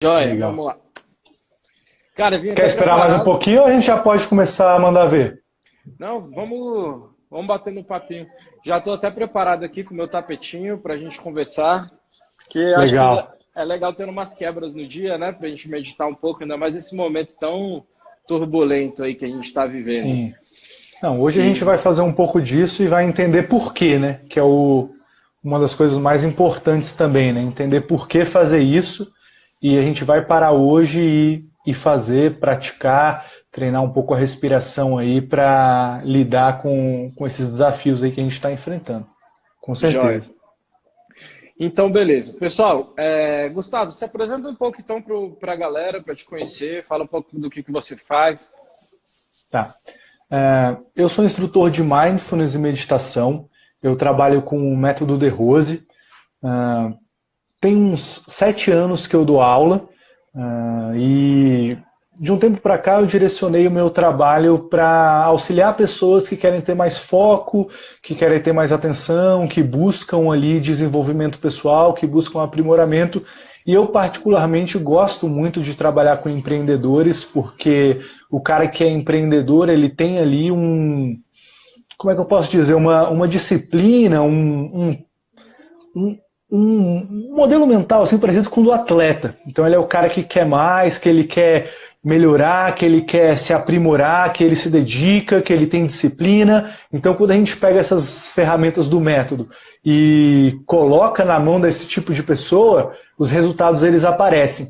Joia, Legal. vamos lá. Cara, eu vim Quer até esperar mais um preparado. pouquinho ou a gente já pode começar a mandar ver? Não, vamos bater no papinho. Já estou até preparado aqui com o meu tapetinho para a gente conversar, que acho que Legal. é legal ter umas quebras no dia, né? Para a gente meditar um pouco, ainda mais nesse momento tão turbulento aí que a gente está vivendo. Sim. Não, hoje a gente E vai fazer um pouco disso e vai entender por quê, né? Que é uma das coisas mais importantes também, né? Entender por que fazer isso. E a gente vai parar hoje e fazer, praticar, treinar um pouco a respiração aí para lidar com esses desafios aí que a gente está enfrentando. Com joia. certeza. Então, beleza. Pessoal, Gustavo, se apresenta um pouco então para a galera, para te conhecer, fala um pouco do que você faz. Tá. Eu sou instrutor de Mindfulness e meditação. Eu trabalho com o método De Rose. Tem uns 7 anos que eu dou aula e de um tempo para cá eu direcionei o meu trabalho para auxiliar pessoas que querem ter mais foco, que querem ter mais atenção, que buscam ali desenvolvimento pessoal, que buscam aprimoramento. E eu particularmente gosto muito de trabalhar com empreendedores, porque o cara que é empreendedor, ele tem ali como é que eu posso dizer, uma disciplina, um, um modelo mental assim parecido com o do atleta. Então ele é o cara que quer mais, que ele quer melhorar, que ele quer se aprimorar, que ele se dedica, que ele tem disciplina. Então quando a gente pega essas ferramentas do método e coloca na mão desse tipo de pessoa, os resultados eles aparecem.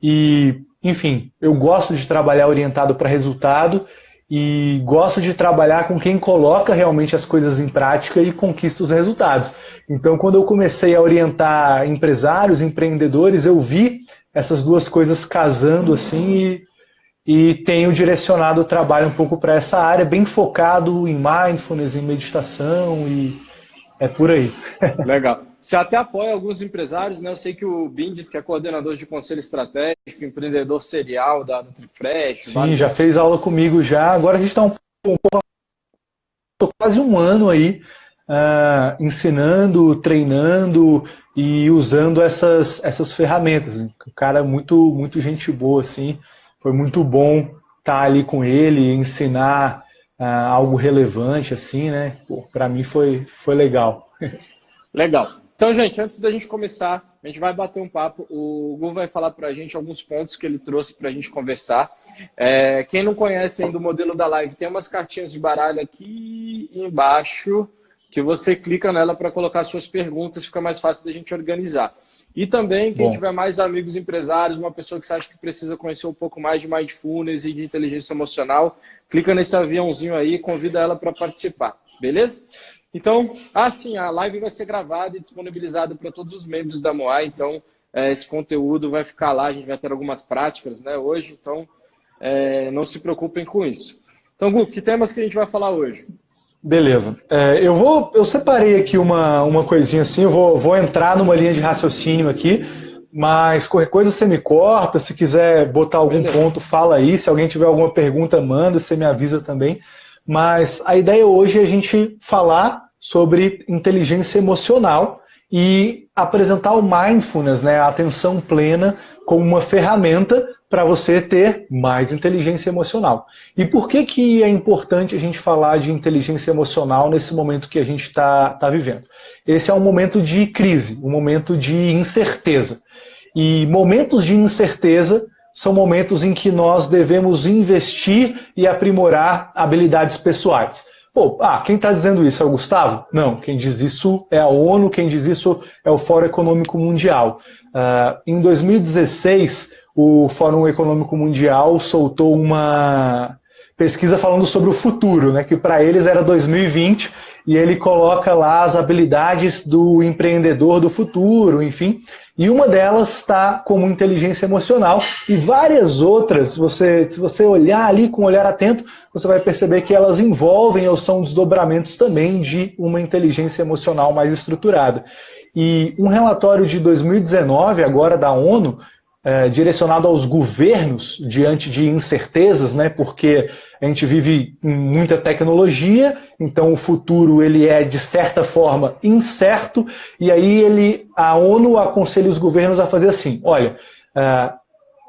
E, enfim, eu gosto de trabalhar orientado para resultado e gosto de trabalhar com quem coloca realmente as coisas em prática e conquista os resultados. Então, quando eu comecei a orientar empresários, empreendedores, eu vi essas duas coisas casando assim e tenho direcionado o trabalho um pouco para essa área, bem focado em mindfulness, em meditação e é por aí. Legal. Você até apoia alguns empresários, né? Eu sei que o Bindes, que é coordenador de conselho estratégico, empreendedor serial da NutriFresh, Sim, vários já outros. fez aula comigo já. Agora a gente está quase um ano aí ensinando, treinando e usando essas ferramentas. O cara é muito gente boa, assim. Foi muito bom estar ali com ele, ensinar algo relevante, assim, né? Para mim foi legal. Legal. Então, gente, antes da gente começar, a gente vai bater um papo. O Gu vai falar para a gente alguns pontos que ele trouxe para a gente conversar. Quem não conhece ainda o modelo da live, tem umas cartinhas de baralho aqui embaixo que você clica nela para colocar suas perguntas, fica mais fácil da gente organizar. E também, quem Bom, tiver mais amigos empresários, uma pessoa que você acha que precisa conhecer um pouco mais de mindfulness e de inteligência emocional, clica nesse aviãozinho aí e convida ela para participar, beleza? Então, sim, a live vai ser gravada e disponibilizada para todos os membros da Moai, então esse conteúdo vai ficar lá, a gente vai ter algumas práticas, né, hoje, então não se preocupem com isso. Então, Gu, que temas que a gente vai falar hoje? beleza. Eu separei aqui uma coisinha assim, eu vou entrar numa linha de raciocínio aqui, mas qualquer coisa você me corta, se quiser botar algum Beleza. ponto, fala aí, se alguém tiver alguma pergunta, manda, você me avisa também. Mas a ideia hoje é a gente falar sobre inteligência emocional e apresentar o mindfulness, né, a atenção plena, como uma ferramenta para você ter mais inteligência emocional. E por que é importante a gente falar de inteligência emocional nesse momento que a gente está vivendo? Esse é um momento de crise, um momento de incerteza. E momentos de incerteza são momentos em que nós devemos investir e aprimorar habilidades pessoais. Quem está dizendo isso é o Gustavo? Não, quem diz isso é a ONU, quem diz isso é o Fórum Econômico Mundial. Em 2016, o Fórum Econômico Mundial soltou uma pesquisa falando sobre o futuro, né, que para eles era 2020, e ele coloca lá as habilidades do empreendedor do futuro, enfim. E uma delas está como inteligência emocional, e várias outras, se você olhar ali com um olhar atento, você vai perceber que elas envolvem ou são desdobramentos também de uma inteligência emocional mais estruturada. E um relatório de 2019, agora da ONU, direcionado aos governos diante de incertezas, né, porque a gente vive em muita tecnologia, então o futuro ele é, de certa forma, incerto, e aí a ONU aconselha os governos a fazer assim, olha,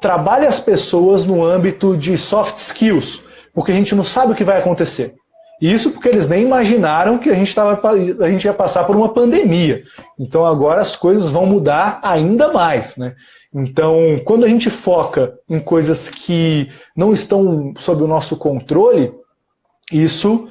trabalhe as pessoas no âmbito de soft skills, porque a gente não sabe o que vai acontecer. Isso porque eles nem imaginaram que a gente ia passar por uma pandemia. Então agora as coisas vão mudar ainda mais, né? Então, quando a gente foca em coisas que não estão sob o nosso controle, isso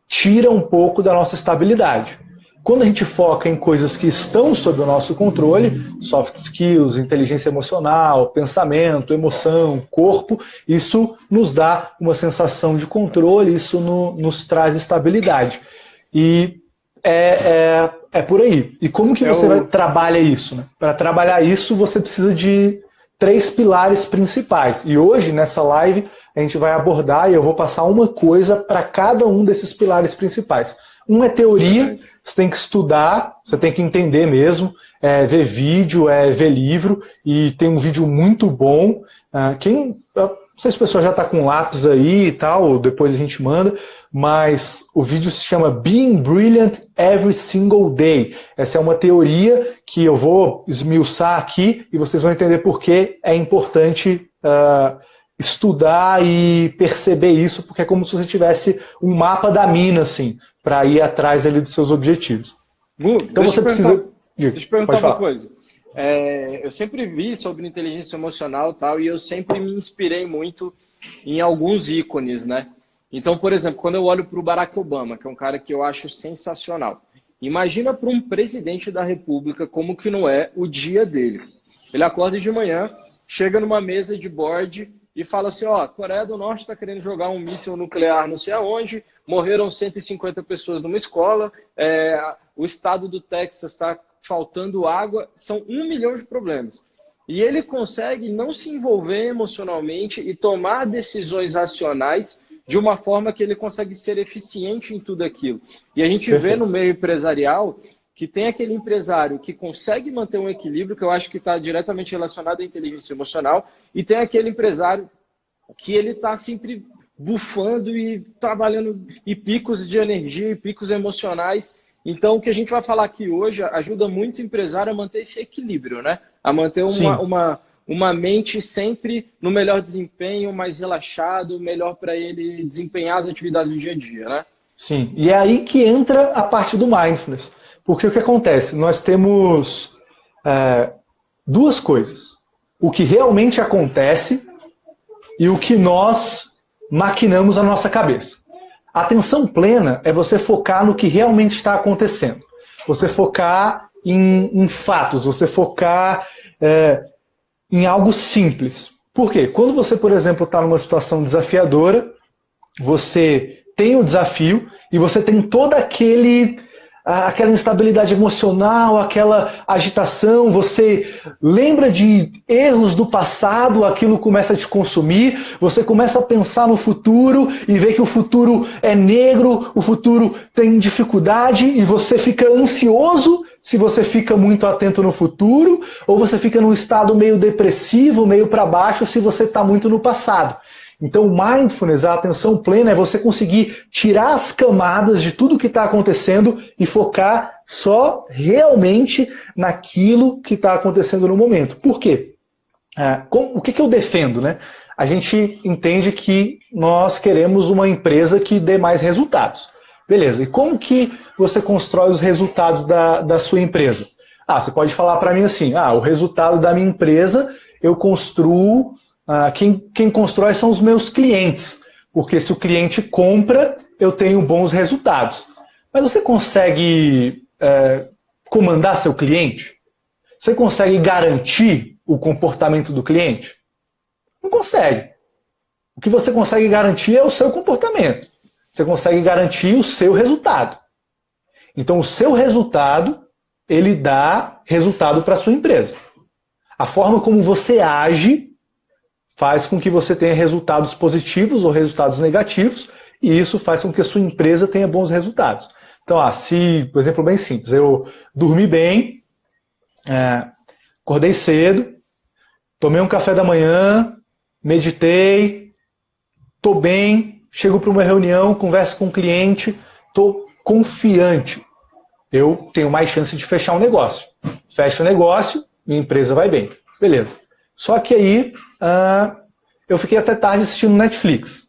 tira um pouco da nossa estabilidade. Quando a gente foca em coisas que estão sob o nosso controle, soft skills, inteligência emocional, pensamento, emoção, corpo, isso nos dá uma sensação de controle, isso nos traz estabilidade. E é por aí. E como que você trabalha isso, né? Para trabalhar isso, você precisa de 3 pilares principais. E hoje, nessa live, a gente vai abordar e eu vou passar uma coisa para cada um desses pilares principais. Um é teoria, você tem que estudar, você tem que entender mesmo, ver vídeo, ver livro, e tem um vídeo muito bom. Não sei se o pessoal já está com lápis aí e tal, depois a gente manda, mas o vídeo se chama Being Brilliant Every Single Day. Essa é uma teoria que eu vou esmiuçar aqui e vocês vão entender por que é importante estudar e perceber isso, porque é como se você tivesse um mapa da mina, assim, para ir atrás ali dos seus objetivos. Então você precisa... Deixa eu te perguntar uma coisa. Eu sempre vi sobre inteligência emocional e tal, e eu sempre me inspirei muito em alguns ícones, né? Então, por exemplo, quando eu olho para o Barack Obama, que é um cara que eu acho sensacional, imagina para um presidente da República como que não é o dia dele. Ele acorda de manhã, chega numa mesa de board e fala assim, ó, a Coreia do Norte está querendo jogar um míssil nuclear não sei aonde, morreram 150 pessoas numa escola, o estado do Texas está faltando água, são 1 milhão de problemas. E ele consegue não se envolver emocionalmente e tomar decisões racionais de uma forma que ele consegue ser eficiente em tudo aquilo. E a gente vê no meio empresarial que tem aquele empresário que consegue manter um equilíbrio, que eu acho que está diretamente relacionado à inteligência emocional, e tem aquele empresário que ele está sempre bufando e trabalhando em picos de energia e picos emocionais. Então, o que a gente vai falar aqui hoje ajuda muito o empresário a manter esse equilíbrio, né? A manter uma mente sempre no melhor desempenho, mais relaxado, melhor para ele desempenhar as atividades do dia a dia, né? Sim, e é aí que entra a parte do mindfulness. Porque o que acontece? Nós temos 2 coisas. O que realmente acontece e o que nós maquinamos na nossa cabeça. A atenção plena é você focar no que realmente está acontecendo. Você focar em fatos, você focar em algo simples. Por quê? Quando você, por exemplo, está numa situação desafiadora, você tem o desafio e você tem toda aquela instabilidade emocional, aquela agitação, você lembra de erros do passado, aquilo começa a te consumir, você começa a pensar no futuro e vê que o futuro é negro, o futuro tem dificuldade e você fica ansioso se você fica muito atento no futuro, ou você fica num estado meio depressivo, meio para baixo se você está muito no passado. Então, o mindfulness, a atenção plena, é você conseguir tirar as camadas de tudo que está acontecendo e focar só realmente naquilo que está acontecendo no momento. Por quê? O que eu defendo, né? A gente entende que nós queremos uma empresa que dê mais resultados. Beleza, e como que você constrói os resultados da sua empresa? Você pode falar para mim assim, o resultado da minha empresa eu construo... Quem constrói são os meus clientes, porque se o cliente compra, eu tenho bons resultados. Mas você consegue comandar seu cliente? Você consegue garantir o comportamento do cliente? Não consegue. O que você consegue garantir é o seu comportamento. Você consegue garantir o seu resultado. Então, o seu resultado, ele dá resultado para a sua empresa. A forma como você age faz com que você tenha resultados positivos ou resultados negativos, e isso faz com que a sua empresa tenha bons resultados. Então, por exemplo, bem simples, eu dormi bem, acordei cedo, tomei um café da manhã, meditei, estou bem, chego para uma reunião, converso com um cliente, estou confiante. Eu tenho mais chance de fechar um negócio. Fecho o negócio, minha empresa vai bem. Beleza. Só que aí eu fiquei até tarde assistindo Netflix.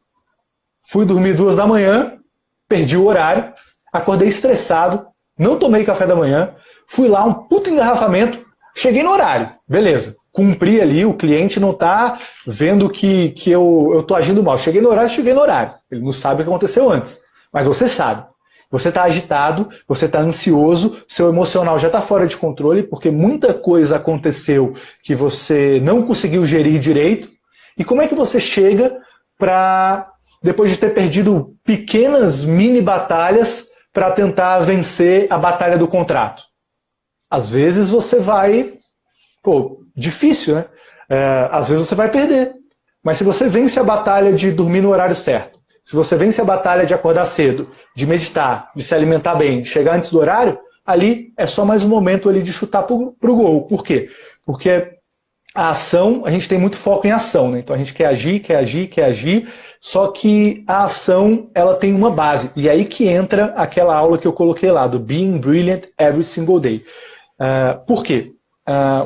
Fui dormir 2 da manhã, perdi o horário, acordei estressado, não tomei café da manhã, fui lá, um puto engarrafamento, cheguei no horário, beleza. Cumpri ali, o cliente não está vendo que eu estou agindo mal. Cheguei no horário. Ele não sabe o que aconteceu antes, mas você sabe. Você está agitado, você está ansioso, seu emocional já está fora de controle, porque muita coisa aconteceu que você não conseguiu gerir direito. E como é que você chega para, depois de ter perdido pequenas mini batalhas, para tentar vencer a batalha do contrato? Às vezes você vai... difícil, né? Às vezes você vai perder. Mas se você vence a batalha de dormir no horário certo, se você vence a batalha de acordar cedo, de meditar, de se alimentar bem, de chegar antes do horário, ali é só mais um momento ali de chutar pro gol. Por quê? Porque a ação, a gente tem muito foco em ação, né? Então a gente quer agir, só que a ação, ela tem uma base. E aí que entra aquela aula que eu coloquei lá, do Being Brilliant Every Single Day. Por quê?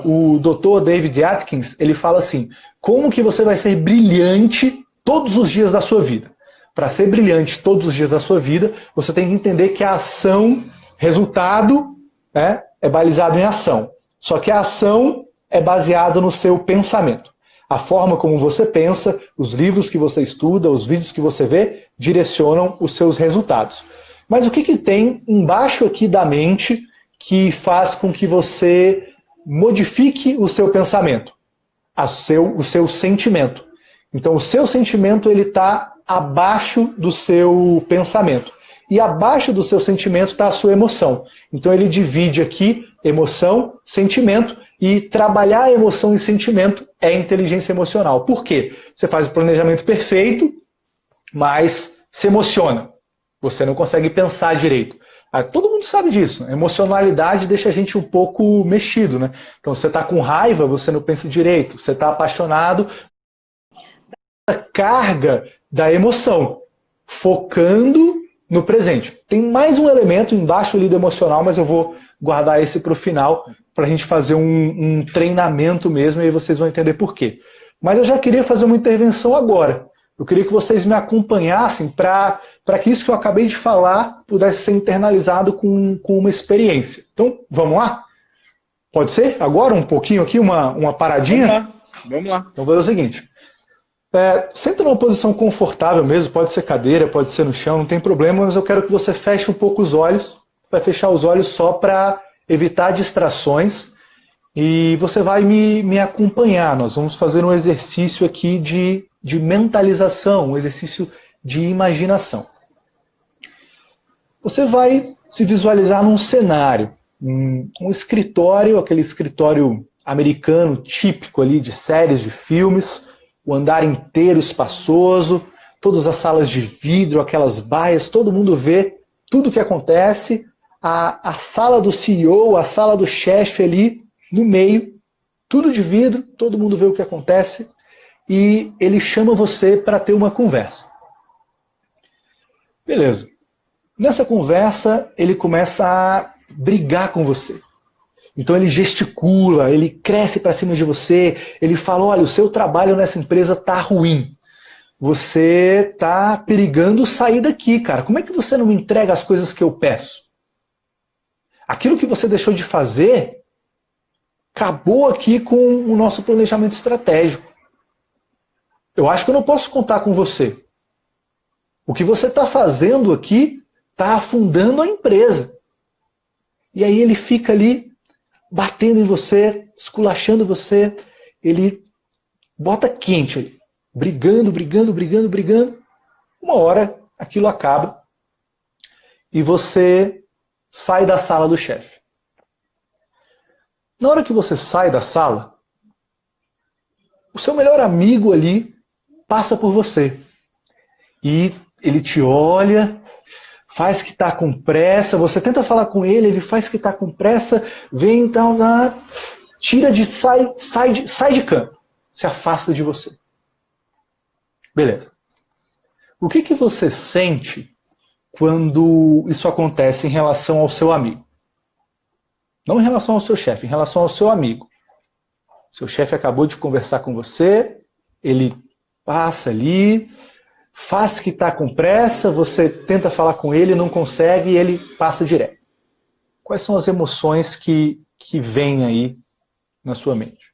O Dr. David Atkins, ele fala assim, como que você vai ser brilhante todos os dias da sua vida? Para ser brilhante todos os dias da sua vida, você tem que entender que a ação, resultado, é balizado em ação. Só que a ação é baseada no seu pensamento. A forma como você pensa, os livros que você estuda, os vídeos que você vê, direcionam os seus resultados. Mas o que tem embaixo aqui da mente que faz com que você modifique o seu pensamento? O seu sentimento. Então o seu sentimento está abaixo do seu pensamento. E abaixo do seu sentimento está a sua emoção. Então ele divide aqui emoção, sentimento, e trabalhar a emoção e sentimento é inteligência emocional. Por quê? Você faz o planejamento perfeito, mas se emociona. Você não consegue pensar direito. Todo mundo sabe disso. A emocionalidade deixa a gente um pouco mexido, né? Então você está com raiva, você não pensa direito. Você está apaixonado, a carga da emoção, focando no presente. Tem mais um elemento embaixo ali do emocional, mas eu vou guardar esse para o final, para a gente fazer um treinamento mesmo, e aí vocês vão entender por quê. Mas eu já queria fazer uma intervenção agora. Eu queria que vocês me acompanhassem para que isso que eu acabei de falar pudesse ser internalizado com uma experiência. Então, vamos lá? Pode ser? Agora um pouquinho aqui, uma paradinha? Vamos lá. Então, vou fazer o seguinte. Senta numa posição confortável mesmo, pode ser cadeira, pode ser no chão, não tem problema, mas eu quero que você feche um pouco os olhos. Você vai fechar os olhos só para evitar distrações e você vai me acompanhar. Nós vamos fazer um exercício aqui de mentalização, um exercício de imaginação. Você vai se visualizar num cenário, um escritório, aquele escritório americano típico ali de séries, de filmes, o andar inteiro espaçoso, todas as salas de vidro, aquelas baias, todo mundo vê tudo o que acontece, a sala do CEO, a sala do chefe ali no meio, tudo de vidro, todo mundo vê o que acontece e ele chama você para ter uma conversa. Beleza. Nessa conversa, ele começa a brigar com você. Então ele gesticula, ele cresce para cima de você, ele fala, olha, o seu trabalho nessa empresa tá ruim. Você tá perigando sair daqui, cara. Como é que você não me entrega as coisas que eu peço? Aquilo que você deixou de fazer acabou aqui com o nosso planejamento estratégico. Eu acho que eu não posso contar com você. O que você está fazendo aqui está afundando a empresa. E aí ele fica ali batendo em você, esculachando você, ele bota quente ali, brigando. Uma hora aquilo acaba e você sai da sala do chefe. Na hora que você sai da sala, o seu melhor amigo ali passa por você e ele te olha, faz que está com pressa, você tenta falar com ele, ele faz que está com pressa, vem então lá, sai de canto, se afasta de você. Beleza. O que você sente quando isso acontece em relação ao seu amigo? Não em relação ao seu chefe, em relação ao seu amigo. Seu chefe acabou de conversar com você, ele passa ali, faz que está com pressa, você tenta falar com ele, não consegue e ele passa direto. Quais são as emoções que vêm aí na sua mente?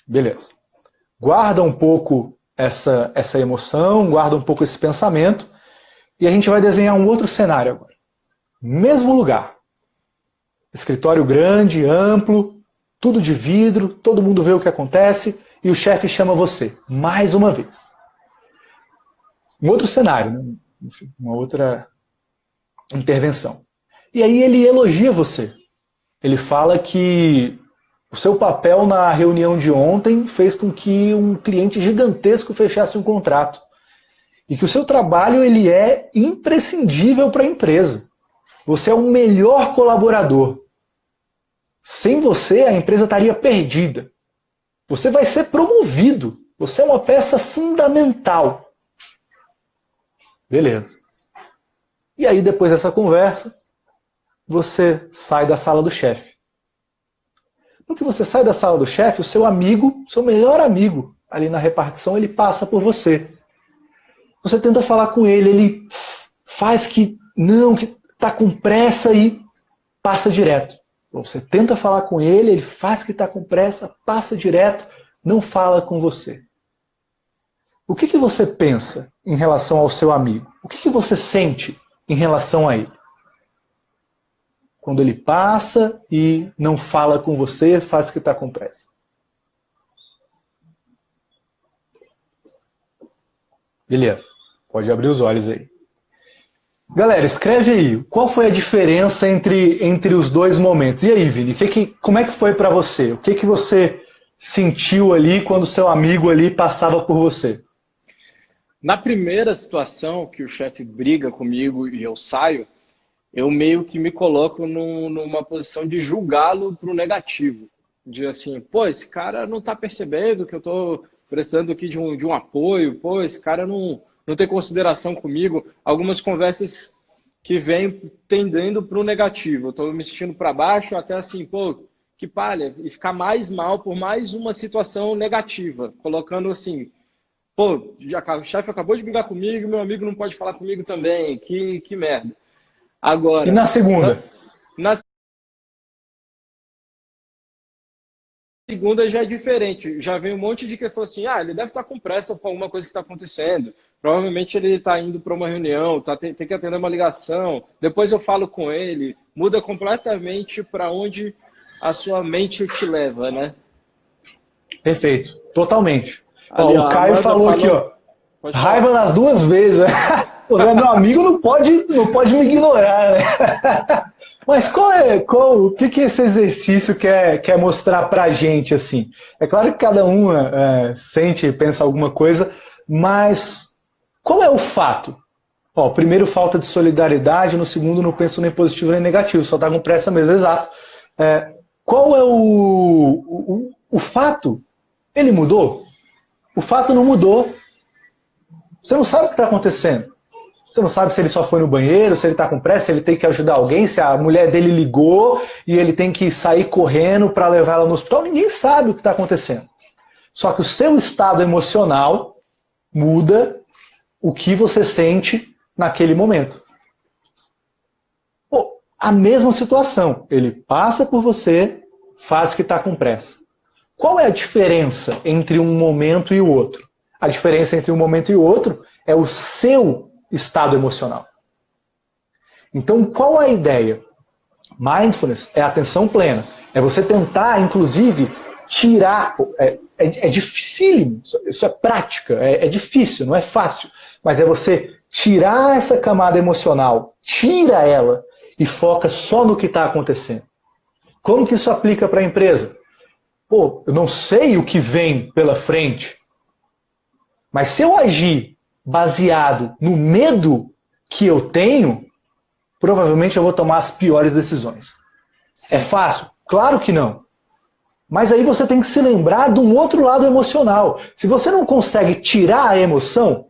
Beleza. Guarda um pouco essa emoção, guarda um pouco esse pensamento e a gente vai desenhar um outro cenário agora. Mesmo lugar. Escritório grande, amplo, tudo de vidro, todo mundo vê o que acontece e o chefe chama você, mais uma vez. Um outro cenário, né? Enfim, uma outra intervenção. E aí ele elogia você. Ele fala que o seu papel na reunião de ontem fez com que um cliente gigantesco fechasse um contrato. E que o seu trabalho ele é imprescindível para a empresa. Você é o melhor colaborador. Sem você, a empresa estaria perdida. Você vai ser promovido. Você é uma peça fundamental. Beleza. E aí, depois dessa conversa, você sai da sala do chefe. No que você sai da sala do chefe, o seu amigo, seu melhor amigo, ali na repartição, ele passa por você. Você tenta falar com ele, ele faz que não, que está com pressa e passa direto. Você tenta falar com ele, ele faz que está com pressa, passa direto, não fala com você. O que você pensa em relação ao seu amigo? O que você sente em relação a ele? Quando ele passa e não fala com você, faz que está com pressa. Beleza, pode abrir os olhos aí. Galera, escreve aí, qual foi a diferença entre os dois momentos? E aí, Vini, como é que foi para você? O que você sentiu ali quando seu amigo ali passava por você? Na primeira situação que o chefe briga comigo e eu saio, eu meio que me coloco numa posição de julgá-lo para o negativo. De assim, pô, esse cara não está percebendo que eu estou precisando aqui de um apoio, pô, esse cara não tem consideração comigo. Algumas conversas que vêm tendendo para o negativo. Eu estou me sentindo para baixo, até assim, pô, que palha, e ficar mais mal por mais uma situação negativa, colocando assim, pô, o chefe acabou de brigar comigo, meu amigo não pode falar comigo também, que merda. Agora, e na segunda? Na segunda já é diferente. Já vem um monte de questão assim, ele deve estar com pressa por alguma coisa que está acontecendo. Provavelmente ele está indo para uma reunião, tem que atender uma ligação. Depois eu falo com ele. Muda completamente para onde a sua mente te leva, né? Perfeito. Totalmente. Ali, o Caio falou aqui, ó. Raiva nas duas vezes, né? Você, meu amigo, não pode me ignorar, né? Mas o que esse exercício quer mostrar pra gente, assim? É claro que cada um sente e pensa alguma coisa, mas qual é o fato? Primeiro, falta de solidariedade, no segundo, não penso nem positivo nem negativo, só tá com pressa mesmo, exato. Qual é o fato? Ele mudou? O fato não mudou. Você não sabe o que está acontecendo. Você não sabe se ele só foi no banheiro, se ele está com pressa, se ele tem que ajudar alguém, se a mulher dele ligou e ele tem que sair correndo para levar ela no hospital. Ninguém sabe o que está acontecendo. Só que o seu estado emocional muda o que você sente naquele momento. A mesma situação. Ele passa por você, faz que está com pressa. Qual é a diferença entre um momento e o outro? A diferença entre um momento e o outro é o seu estado emocional. Então, qual a ideia? Mindfulness é atenção plena. É você tentar, inclusive, tirar... É dificílimo, isso é prática, é difícil, não é fácil. Mas é você tirar essa camada emocional, tira ela e foca só no que está acontecendo. Como que isso aplica para a empresa? Eu não sei o que vem pela frente, mas se eu agir baseado no medo que eu tenho, provavelmente eu vou tomar as piores decisões. Sim. É fácil? Claro que não. Mas aí você tem que se lembrar de um outro lado emocional. Se você não consegue tirar a emoção,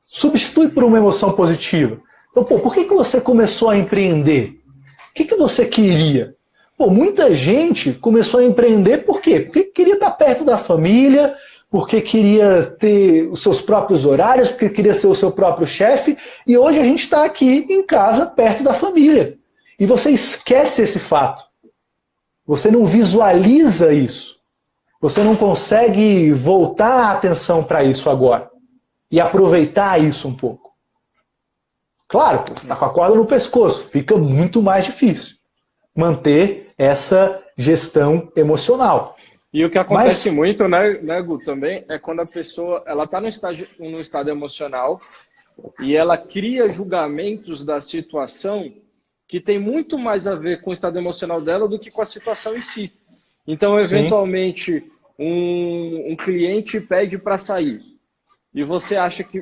substitui por uma emoção positiva. Então, por que você começou a empreender? O que você queria? Pô, muita gente começou a empreender por quê? Porque queria estar perto da família, porque queria ter os seus próprios horários, porque queria ser o seu próprio chefe, e hoje a gente está aqui em casa, perto da família. E você esquece esse fato. Você não visualiza isso. Você não consegue voltar a atenção para isso agora. E aproveitar isso um pouco. Claro, você está com a corda no pescoço, fica muito mais difícil manter essa gestão emocional. E o que acontece muito, né, Gu, também, é quando a pessoa está no estado emocional e ela cria julgamentos da situação que tem muito mais a ver com o estado emocional dela do que com a situação em si. Então, eventualmente, um cliente pede para sair e você acha que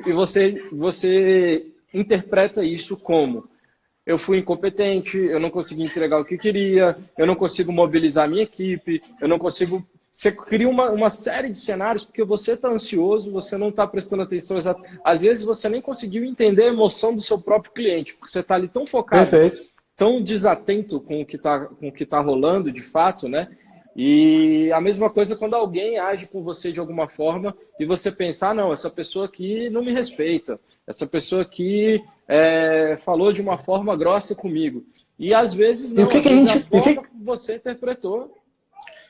você interpreta isso como: eu fui incompetente, eu não consegui entregar o que queria, eu não consigo mobilizar minha equipe, eu não consigo... Você cria uma série de cenários porque você está ansioso, você não está prestando atenção exata. Às vezes você nem conseguiu entender a emoção do seu próprio cliente, porque você está ali tão focado, tão desatento com o que tá rolando de fato, né? E a mesma coisa quando alguém age com você de alguma forma e você pensar: não, essa pessoa aqui não me respeita, essa pessoa aqui falou de uma forma grossa comigo. E às vezes não, a forma que você interpretou.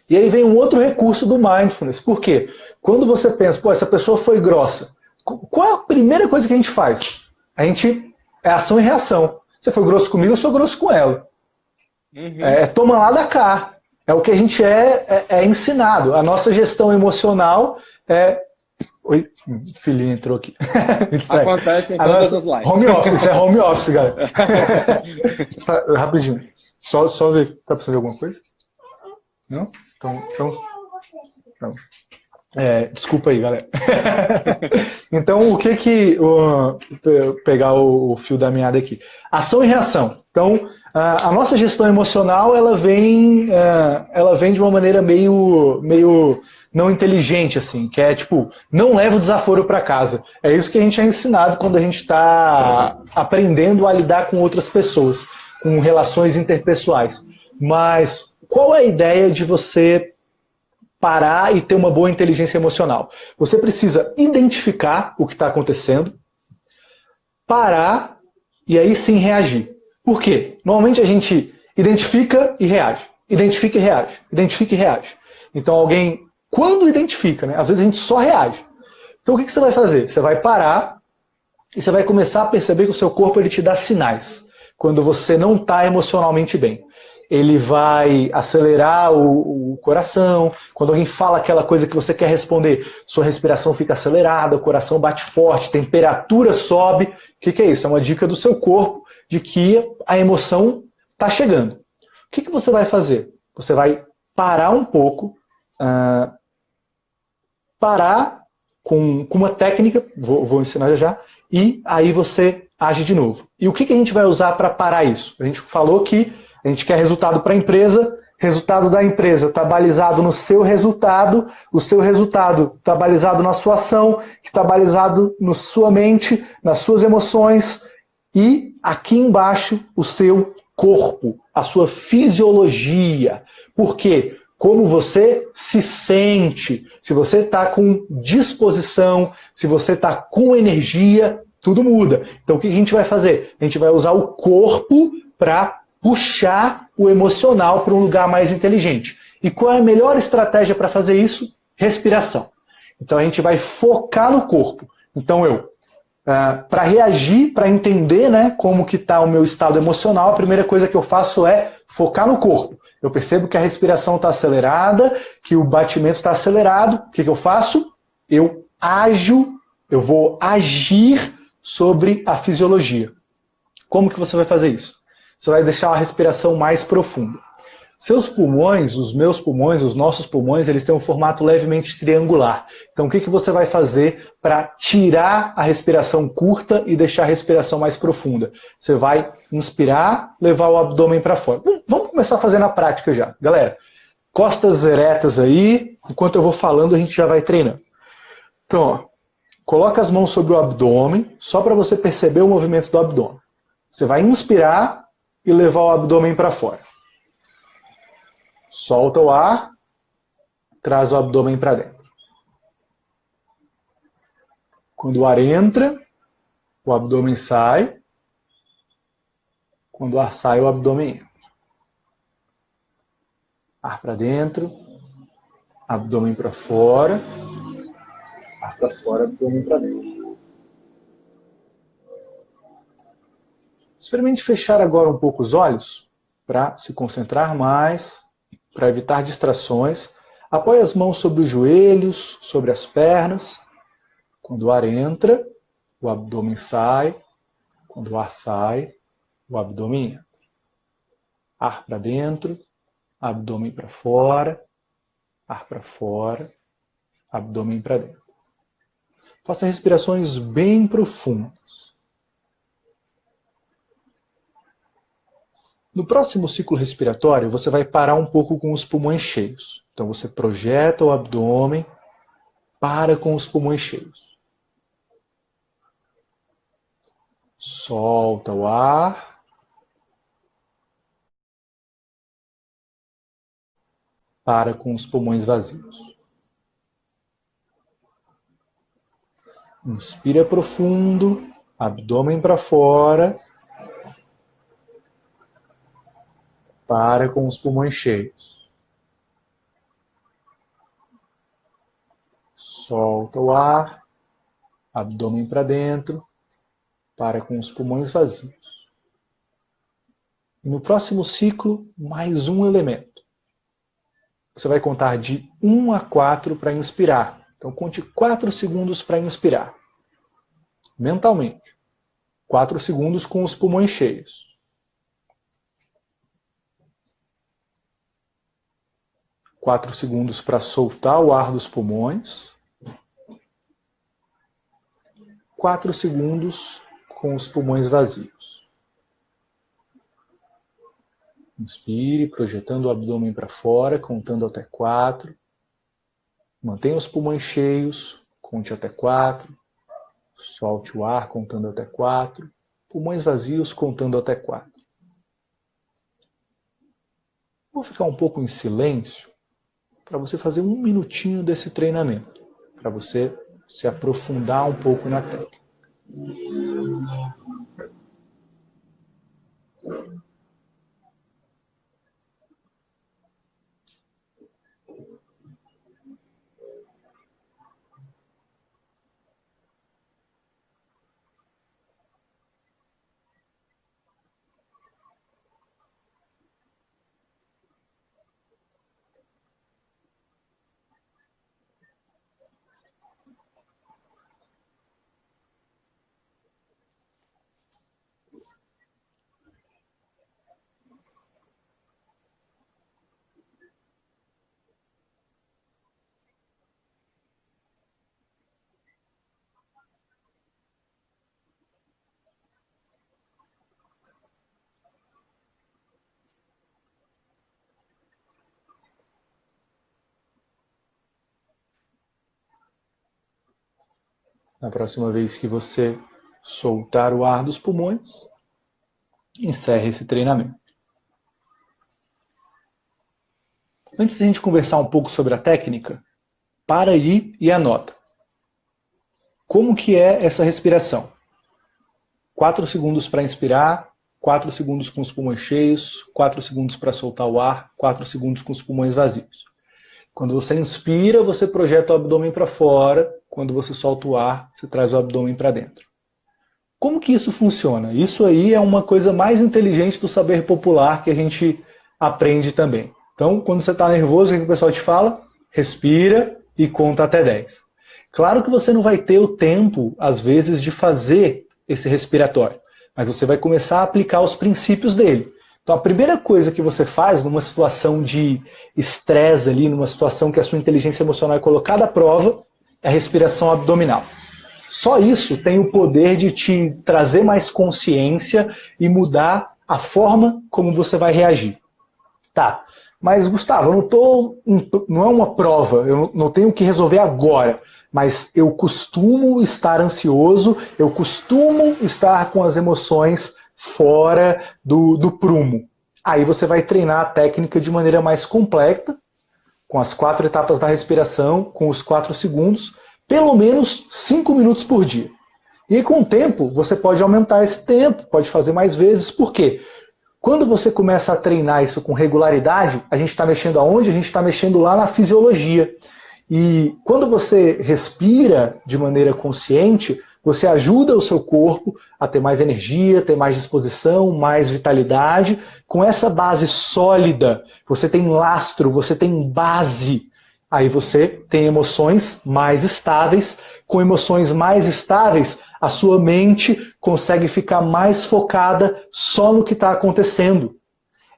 E aí vem um outro recurso do Mindfulness. Por quê? Quando você pensa, pô, essa pessoa foi grossa, qual é a primeira coisa que a gente faz? É ação e reação. Você foi grosso comigo, eu sou grosso com ela. Toma lá da cá. É o que a gente é ensinado. A nossa gestão emocional é... Oi, filhinho entrou aqui. Acontece em todas as lives. Home office, isso é home office, galera. Rapidinho. Só ver. Tá precisando de alguma coisa? Não? Então. Desculpa aí, galera. Então, pegar o fio da meada aqui. Ação e reação. Então, a nossa gestão emocional, ela vem de uma maneira meio não inteligente, assim, que é tipo, não leva o desaforo para casa. É isso que a gente é ensinado quando a gente está aprendendo a lidar com outras pessoas, com relações interpessoais. Mas qual é a ideia de você parar e ter uma boa inteligência emocional? Você precisa identificar o que está acontecendo, parar e aí sim reagir. Por quê? Normalmente a gente identifica e reage. Identifica e reage. Identifica e reage. Então alguém, quando identifica, né? Às vezes a gente só reage. Então o que você vai fazer? Você vai parar e você vai começar a perceber que o seu corpo ele te dá sinais quando você não está emocionalmente bem. Ele vai acelerar o coração. Quando alguém fala aquela coisa que você quer responder, sua respiração fica acelerada, o coração bate forte, temperatura sobe. O que é isso? É uma dica do seu corpo de que a emoção está chegando. O que você vai fazer? Você vai parar um pouco, parar com uma técnica, vou ensinar já, e aí você age de novo. E o que a gente vai usar para parar isso? A gente falou que a gente quer resultado para a empresa, resultado da empresa está balizado no seu resultado, o seu resultado está balizado na sua ação, que está balizado na sua mente, nas suas emoções, e aqui embaixo o seu corpo, a sua fisiologia. Por quê? Como você se sente, se você está com disposição, se você está com energia, tudo muda. Então o que a gente vai fazer? A gente vai usar o corpo para puxar o emocional para um lugar mais inteligente. E qual é a melhor estratégia para fazer isso? Respiração. Então a gente vai focar no corpo. Então para reagir, para entender, né, como que está o meu estado emocional, a primeira coisa que eu faço é focar no corpo. Eu percebo que a respiração está acelerada, que o batimento está acelerado. O que eu faço? Eu vou agir sobre a fisiologia. Como que você vai fazer isso? Você vai deixar a respiração mais profunda. Seus pulmões, os meus pulmões, os nossos pulmões, eles têm um formato levemente triangular. Então o que você vai fazer para tirar a respiração curta e deixar a respiração mais profunda? Você vai inspirar, levar o abdômen para fora. Vamos começar a fazer na prática já. Galera, costas eretas aí, enquanto eu vou falando a gente já vai treinando. Então, coloca as mãos sobre o abdômen, só para você perceber o movimento do abdômen. Você vai inspirar e levar o abdômen para fora. Solta o ar, traz o abdômen para dentro. Quando o ar entra, o abdômen sai. Quando o ar sai, o abdômen entra. Ar para dentro, abdômen para fora. Ar para fora, abdômen para dentro. Experimente fechar agora um pouco os olhos para se concentrar mais, para evitar distrações. Apoie as mãos sobre os joelhos, sobre as pernas. Quando o ar entra, o abdômen sai. Quando o ar sai, o abdômen entra. Ar para dentro, abdômen para fora. Ar para fora, abdômen para dentro. Faça respirações bem profundas. No próximo ciclo respiratório, você vai parar um pouco com os pulmões cheios. Então você projeta o abdômen, para com os pulmões cheios. Solta o ar. Para com os pulmões vazios. Inspira profundo, abdômen para fora. Para com os pulmões cheios. Solta o ar, abdômen para dentro, para com os pulmões vazios. E no próximo ciclo, mais um elemento. Você vai contar de 1 a 4 para inspirar. Então conte 4 segundos para inspirar. Mentalmente. 4 segundos com os pulmões cheios. 4 segundos para soltar o ar dos pulmões. 4 segundos com os pulmões vazios. Inspire, projetando o abdômen para fora, contando até 4. Mantenha os pulmões cheios, conte até 4. Solte o ar, contando até 4. Pulmões vazios, contando até 4. Vou ficar um pouco em silêncio para você fazer 1 minutinho desse treinamento, para você se aprofundar um pouco na técnica. Na próxima vez que você soltar o ar dos pulmões, encerre esse treinamento. Antes de a gente conversar um pouco sobre a técnica, para aí e anota. Como que é essa respiração? 4 segundos para inspirar, 4 segundos com os pulmões cheios, 4 segundos para soltar o ar, 4 segundos com os pulmões vazios. Quando você inspira, você projeta o abdômen para fora. Quando você solta o ar, você traz o abdômen para dentro. Como que isso funciona? Isso aí é uma coisa mais inteligente do saber popular que a gente aprende também. Então, quando você está nervoso, o que o pessoal te fala? Respira e conta até 10. Claro que você não vai ter o tempo, às vezes, de fazer esse respiratório, mas você vai começar a aplicar os princípios dele. Então, a primeira coisa que você faz numa situação de estresse ali, numa situação que a sua inteligência emocional é colocada à prova, é a respiração abdominal. Só isso tem o poder de te trazer mais consciência e mudar a forma como você vai reagir. Tá, mas Gustavo, não é uma prova, eu não tenho que resolver agora, mas eu costumo estar ansioso, eu costumo estar com as emoções fora do prumo. Aí você vai treinar a técnica de maneira mais completa, com as 4 etapas da respiração, com os 4 segundos, pelo menos 5 minutos por dia. E aí, com o tempo, você pode aumentar esse tempo, pode fazer mais vezes. Por quê? Quando você começa a treinar isso com regularidade, a gente está mexendo aonde? A gente está mexendo lá na fisiologia. E quando você respira de maneira consciente, você ajuda o seu corpo a ter mais energia, ter mais disposição, mais vitalidade. Com essa base sólida, você tem lastro, você tem base. Aí você tem emoções mais estáveis. Com emoções mais estáveis, a sua mente consegue ficar mais focada só no que está acontecendo.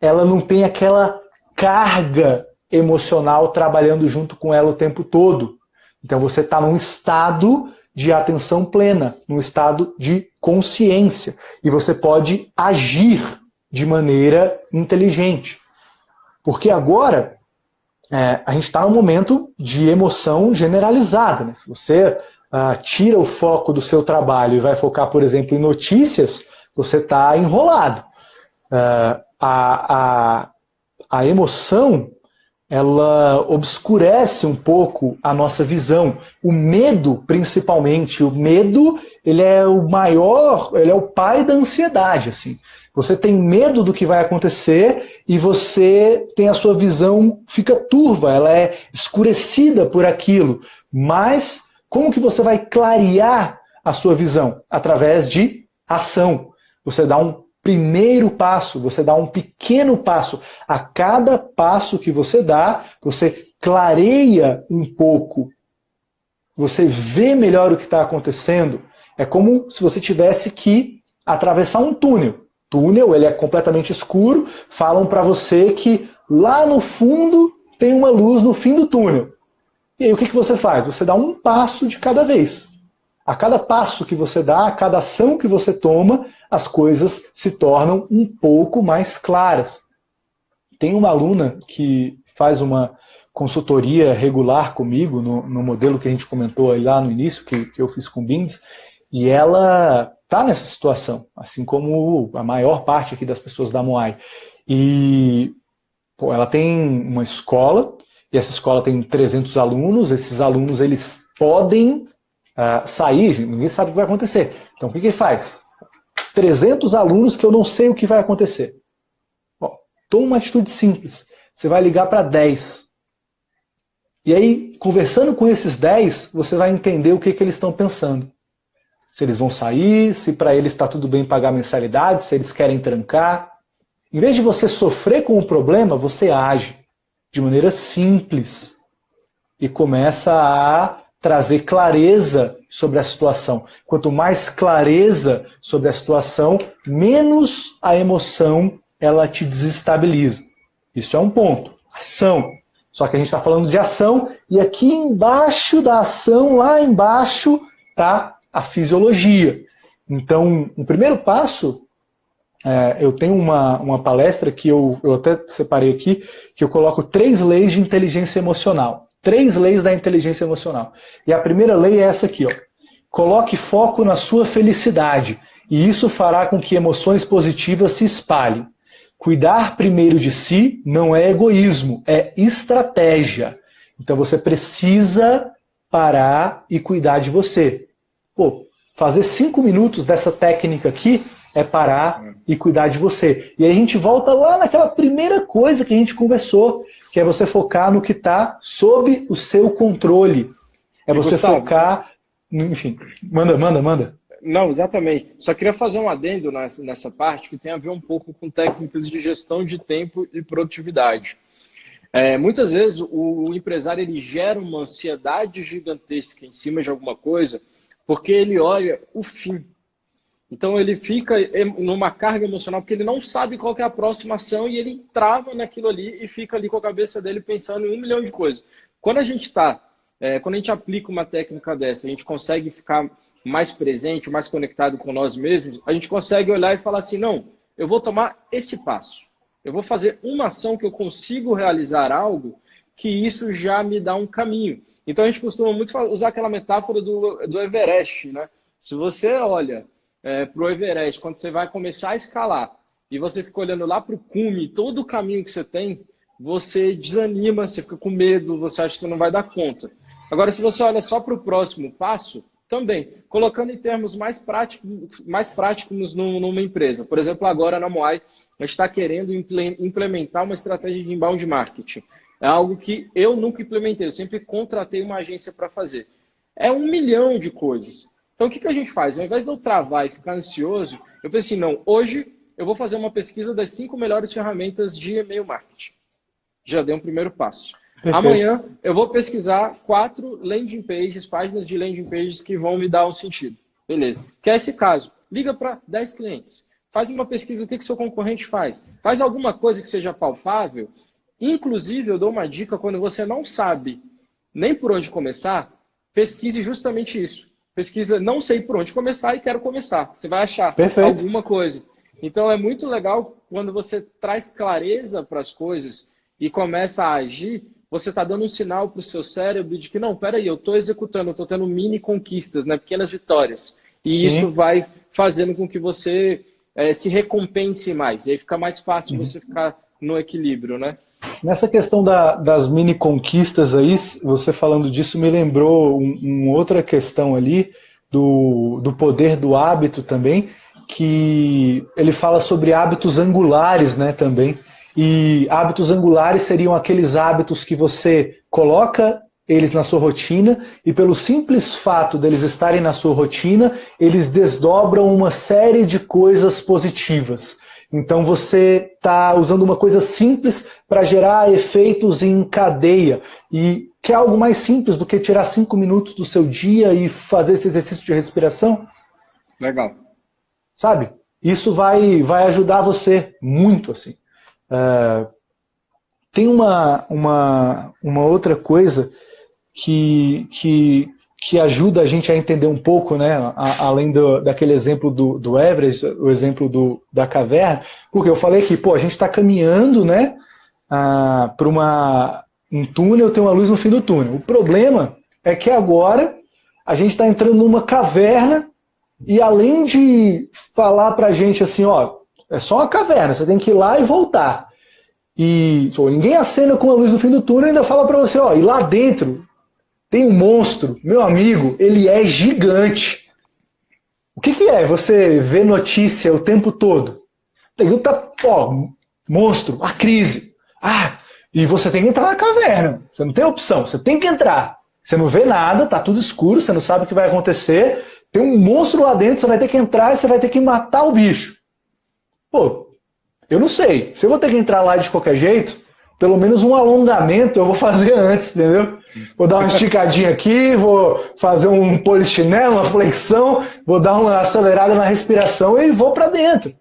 Ela não tem aquela carga emocional trabalhando junto com ela o tempo todo. Então você está num estado de atenção plena, num estado de consciência. E você pode agir de maneira inteligente. Porque agora a gente está num momento de emoção generalizada. Né? Se você tira o foco do seu trabalho e vai focar, por exemplo, em notícias, você está enrolado. A emoção, ela obscurece um pouco a nossa visão. O medo, principalmente, o medo, ele é o maior, ele é o pai da ansiedade, assim. Você tem medo do que vai acontecer e você tem a sua visão, fica turva, ela é escurecida por aquilo. Mas como que você vai clarear a sua visão? Através de ação. Você dá um primeiro passo, você dá um pequeno passo. A cada passo que você dá, você clareia um pouco. Você vê melhor o que está acontecendo. É como se você tivesse que atravessar um túnel. Túnel, ele é completamente escuro. Falam para você que lá no fundo tem uma luz no fim do túnel. E aí o que você faz? Você dá um passo de cada vez. A cada passo que você dá, a cada ação que você toma, as coisas se tornam um pouco mais claras. Tem uma aluna que faz uma consultoria regular comigo, no modelo que a gente comentou lá no início, que eu fiz com o Bindes, e ela está nessa situação, assim como a maior parte aqui das pessoas da Moai. E ela tem uma escola, e essa escola tem 300 alunos, esses alunos eles podem sair, ninguém sabe o que vai acontecer. Então o que ele faz? 300 alunos que eu não sei o que vai acontecer. Bom, toma uma atitude simples. Você vai ligar para 10. E aí, conversando com esses 10, você vai entender o que eles estão pensando. Se eles vão sair, se para eles está tudo bem pagar mensalidade, se eles querem trancar. Em vez de você sofrer com o problema, você age de maneira simples e começa a trazer clareza sobre a situação. Quanto mais clareza sobre a situação, menos a emoção ela te desestabiliza. Isso é um ponto. Ação. Só que a gente está falando de ação e aqui embaixo da ação, lá embaixo, está a fisiologia. Então, o primeiro passo, eu tenho uma palestra que eu até separei aqui, que eu coloco 3 leis de inteligência emocional. 3 leis da inteligência emocional. E a primeira lei é essa aqui, ó. Coloque foco na sua felicidade, e isso fará com que emoções positivas se espalhem. Cuidar primeiro de si não é egoísmo, é estratégia. Então você precisa parar e cuidar de você. Pô, fazer 5 minutos dessa técnica aqui é parar e cuidar de você. E aí a gente volta lá naquela primeira coisa que a gente conversou, que é você focar no que está sob o seu controle. É você focar... Enfim, manda. Não, exatamente. Só queria fazer um adendo nessa parte que tem a ver um pouco com técnicas de gestão de tempo e produtividade. Muitas vezes o empresário ele gera uma ansiedade gigantesca em cima de alguma coisa porque ele olha o fim. Então ele fica numa carga emocional porque ele não sabe qual que é a próxima ação e ele trava naquilo ali e fica ali com a cabeça dele pensando em 1 milhão de coisas. Quando a gente aplica uma técnica dessa, a gente consegue ficar mais presente, mais conectado com nós mesmos, a gente consegue olhar e falar assim, não, eu vou tomar esse passo. Eu vou fazer uma ação que eu consigo realizar algo que isso já me dá um caminho. Então a gente costuma muito usar aquela metáfora do Everest, né? Se você olha para o Everest, quando você vai começar a escalar, e você fica olhando lá para o cume, todo o caminho que você tem, você desanima, você fica com medo, você acha que você não vai dar conta. Agora, se você olha só para o próximo passo, também, colocando em termos mais práticos numa empresa. Por exemplo, agora na Moai, a gente está querendo implementar uma estratégia de inbound marketing. É algo que eu nunca implementei, eu sempre contratei uma agência para fazer. É 1 milhão de coisas. Então, o que a gente faz? Ao invés de eu travar e ficar ansioso, eu pensei, não, hoje eu vou fazer uma pesquisa das 5 melhores ferramentas de e-mail marketing. Já dei um primeiro passo. Perfeito. Amanhã eu vou pesquisar 4 landing pages, páginas de landing pages que vão me dar um sentido. Beleza. Que é esse caso. Liga para 10 clientes. Faz uma pesquisa, o que seu concorrente faz. Faz alguma coisa que seja palpável. Inclusive, eu dou uma dica, quando você não sabe nem por onde começar, pesquise justamente isso. Pesquisa, não sei por onde começar e quero começar. Você vai achar alguma coisa. Então, é muito legal quando você traz clareza para as coisas e começa a agir, você está dando um sinal para o seu cérebro de que, não, peraí, eu estou executando, eu estou tendo mini conquistas, né, pequenas vitórias. E Sim. Isso vai fazendo com que você se recompense mais. E aí fica mais fácil você ficar no equilíbrio, né? Nessa questão das mini conquistas aí, você falando disso me lembrou uma outra questão ali, do poder do hábito também, que ele fala sobre hábitos angulares, né, também. E hábitos angulares seriam aqueles hábitos que você coloca eles na sua rotina e pelo simples fato deles estarem na sua rotina, eles desdobram uma série de coisas positivas. Então você está usando uma coisa simples para gerar efeitos em cadeia. E que é algo mais simples do que tirar 5 minutos do seu dia e fazer esse exercício de respiração? Legal. Sabe? Isso vai ajudar você muito, assim. Tem uma outra coisa que ajuda a gente a entender um pouco, né, além daquele exemplo do Everest, o exemplo da caverna, porque eu falei que a gente está caminhando, né, para um túnel, tem uma luz no fim do túnel. O problema é que agora a gente está entrando numa caverna e além de falar para a gente assim, é só uma caverna, você tem que ir lá e voltar. E ninguém acena com a luz no fim do túnel e ainda fala para você, e lá dentro tem um monstro, meu amigo, ele é gigante. O que é você ver notícia o tempo todo? Monstro, a crise. E você tem que entrar na caverna. Você não tem opção, você tem que entrar. Você não vê nada, tá tudo escuro, você não sabe o que vai acontecer. Tem um monstro lá dentro, você vai ter que entrar e você vai ter que matar o bicho. Eu não sei. Se eu vou ter que entrar lá de qualquer jeito, pelo menos um alongamento eu vou fazer antes, entendeu? Vou dar uma esticadinha aqui, vou fazer um polichinelo, uma flexão, vou dar uma acelerada na respiração e vou para dentro.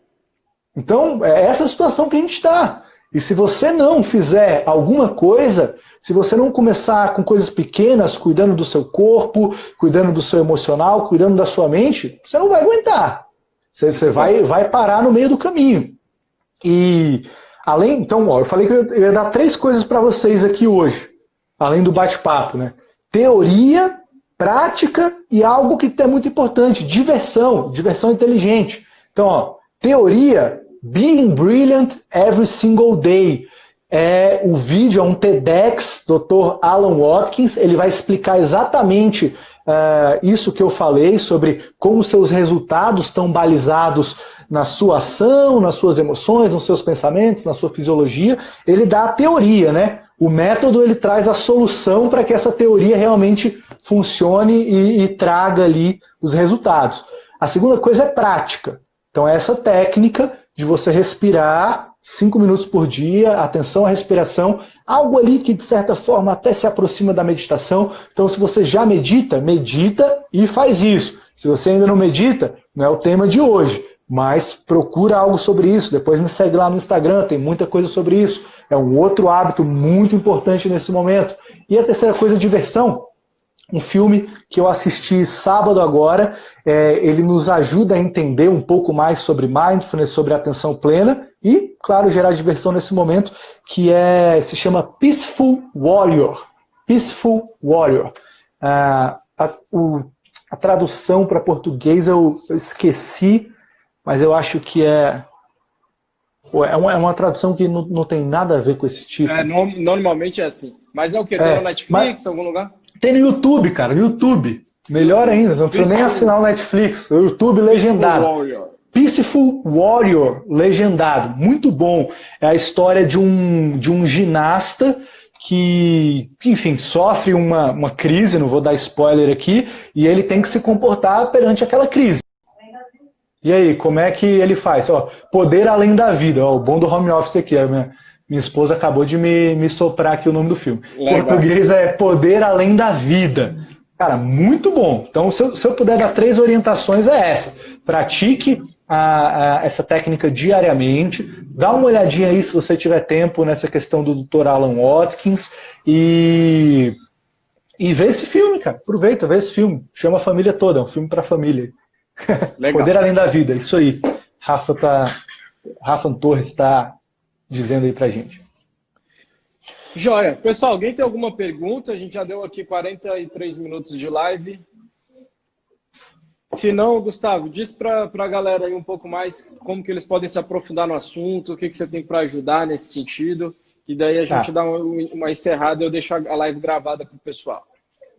Então, é essa a situação que a gente está. E se você não fizer alguma coisa, se você não começar com coisas pequenas, cuidando do seu corpo, cuidando do seu emocional, cuidando da sua mente, você não vai aguentar. Você vai parar no meio do caminho. E então, eu falei que eu ia dar 3 coisas para vocês aqui hoje, além do bate-papo, né? Teoria, prática e algo que é muito importante, diversão inteligente. Então, teoria, Being Brilliant Every Single Day. O vídeo é um TEDx, Dr. Alan Watkins, ele vai explicar exatamente isso que eu falei, sobre como seus resultados estão balizados na sua ação, nas suas emoções, nos seus pensamentos, na sua fisiologia. Ele dá a teoria, né? O método, ele traz a solução para que essa teoria realmente funcione e traga ali os resultados. A segunda coisa é prática. Então, essa técnica de você respirar 5 minutos por dia, atenção à respiração, algo ali que de certa forma até se aproxima da meditação. Então se você já medita e faz isso. Se você ainda não medita, não é o tema de hoje, mas procura algo sobre isso, depois me segue lá no Instagram, tem muita coisa sobre isso. É um outro hábito muito importante nesse momento. E a terceira coisa, diversão. Um filme que eu assisti sábado agora, ele nos ajuda a entender um pouco mais sobre mindfulness, sobre atenção plena e, claro, gerar diversão nesse momento, que se chama Peaceful Warrior. Peaceful Warrior. A tradução para português eu esqueci, mas eu acho que é É uma tradução que não tem nada a ver com esse título. Normalmente é assim. Mas é o quê? Tem no Netflix, algum lugar? Tem no YouTube, cara. YouTube. Melhor ainda. Não precisa nem assinar o Netflix. O YouTube legendado. Peaceful Warrior, legendado. Muito bom. É a história de um ginasta que, enfim, sofre uma crise, não vou dar spoiler aqui, e ele tem que se comportar perante aquela crise. E aí, como é que ele faz? Ó, poder além da vida. Ó, o bom do home office aqui. A minha esposa acabou de me soprar aqui o nome do filme. Legal. Português é Poder Além da Vida. Cara, muito bom. Então, se eu puder dar 3 orientações, é essa. Pratique essa técnica diariamente. Dá uma olhadinha aí, se você tiver tempo, nessa questão do Dr. Alan Watkins. E vê esse filme, cara. Aproveita, vê esse filme. Chama a família toda. É um filme para a família. Poder Além da Vida, isso aí. Rafa Torres está dizendo aí pra gente. Joia. Pessoal, alguém tem alguma pergunta? A gente já deu aqui 43 minutos de live. Se não, Gustavo, diz para a galera aí um pouco mais como que eles podem se aprofundar no assunto, o que você tem para ajudar nesse sentido, e daí a gente dá uma encerrada e eu deixo a live gravada para o pessoal.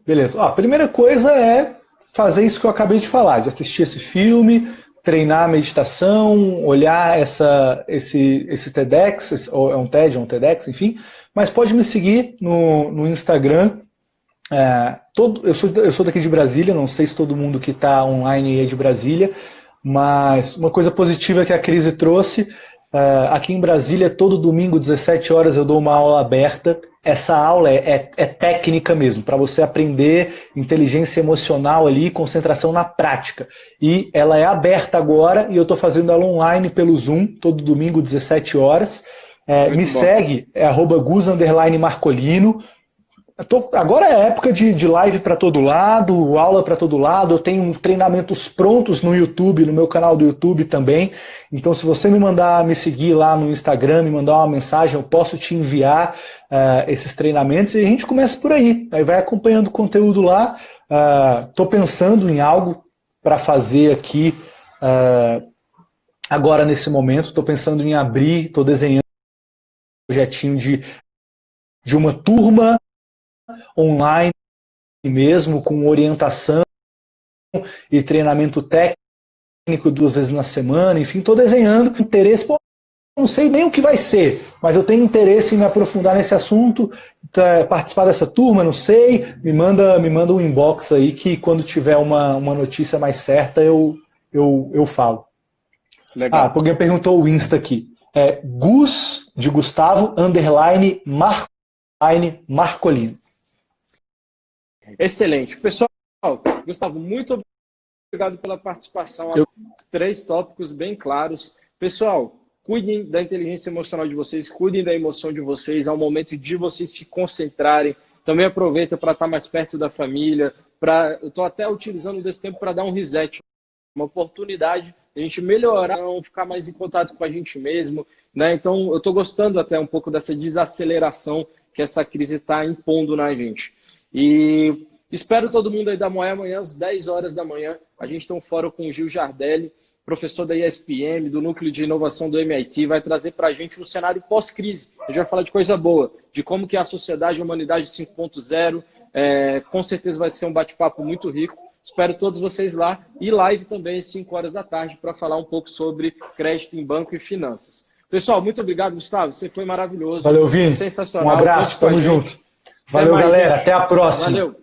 Beleza. Ó, a primeira coisa é fazer isso que eu acabei de falar, de assistir esse filme, treinar a meditação, olhar esse TEDx, ou é um TED, é um TEDx, enfim, mas pode me seguir no Instagram. Eu sou daqui de Brasília, não sei se todo mundo que está online é de Brasília, mas uma coisa positiva que a crise trouxe, aqui em Brasília, todo domingo, 17 horas, eu dou uma aula aberta. Essa aula é técnica mesmo, para você aprender inteligência emocional ali, concentração na prática. E ela é aberta agora e eu estou fazendo ela online pelo Zoom, todo domingo, 17 horas. Me segue, @Gus_Marcolino. Agora é época de live para todo lado, aula para todo lado, eu tenho treinamentos prontos no YouTube, no meu canal do YouTube também. Então, se você me seguir lá no Instagram, me mandar uma mensagem, eu posso te enviar esses treinamentos e a gente começa por aí. Aí vai acompanhando o conteúdo lá. Estou pensando em algo para fazer aqui agora nesse momento. Estou pensando em abrir, estou desenhando um projetinho de uma turma online mesmo, com orientação e treinamento técnico 2 vezes na semana, enfim, estou desenhando, interesse, não sei nem o que vai ser, mas eu tenho interesse em me aprofundar nesse assunto, participar dessa turma, não sei, me manda um inbox aí que quando tiver uma notícia mais certa eu falo. Legal. Alguém perguntou o Insta aqui, Gus, de Gustavo, _Marcolino. Excelente. Pessoal, Gustavo, muito obrigado pela participação. 3 tópicos bem claros. Pessoal, cuidem da inteligência emocional de vocês, cuidem da emoção de vocês, é o momento de vocês se concentrarem. Também aproveita para estar mais perto da família. Eu estou até utilizando desse tempo para dar um reset, uma oportunidade de a gente melhorar, ficar mais em contato com a gente mesmo, né? Então, eu estou gostando até um pouco dessa desaceleração que essa crise está impondo na gente. E espero todo mundo aí da Moé amanhã às 10 horas da manhã. A gente tem um fórum com o Gil Jardelli, professor da ESPM, do Núcleo de Inovação do MIT, vai trazer para a gente um cenário pós-crise. A gente vai falar de coisa boa, de como que é a sociedade, a humanidade 5.0. Com certeza vai ser um bate-papo muito rico. Espero todos vocês lá. E live também às 5 horas da tarde para falar um pouco sobre crédito em banco e finanças. Pessoal, muito obrigado, Gustavo. Você foi maravilhoso. Valeu, Vini. Sensacional. Um abraço, tamo junto. Valeu, galera. Até a próxima. Valeu.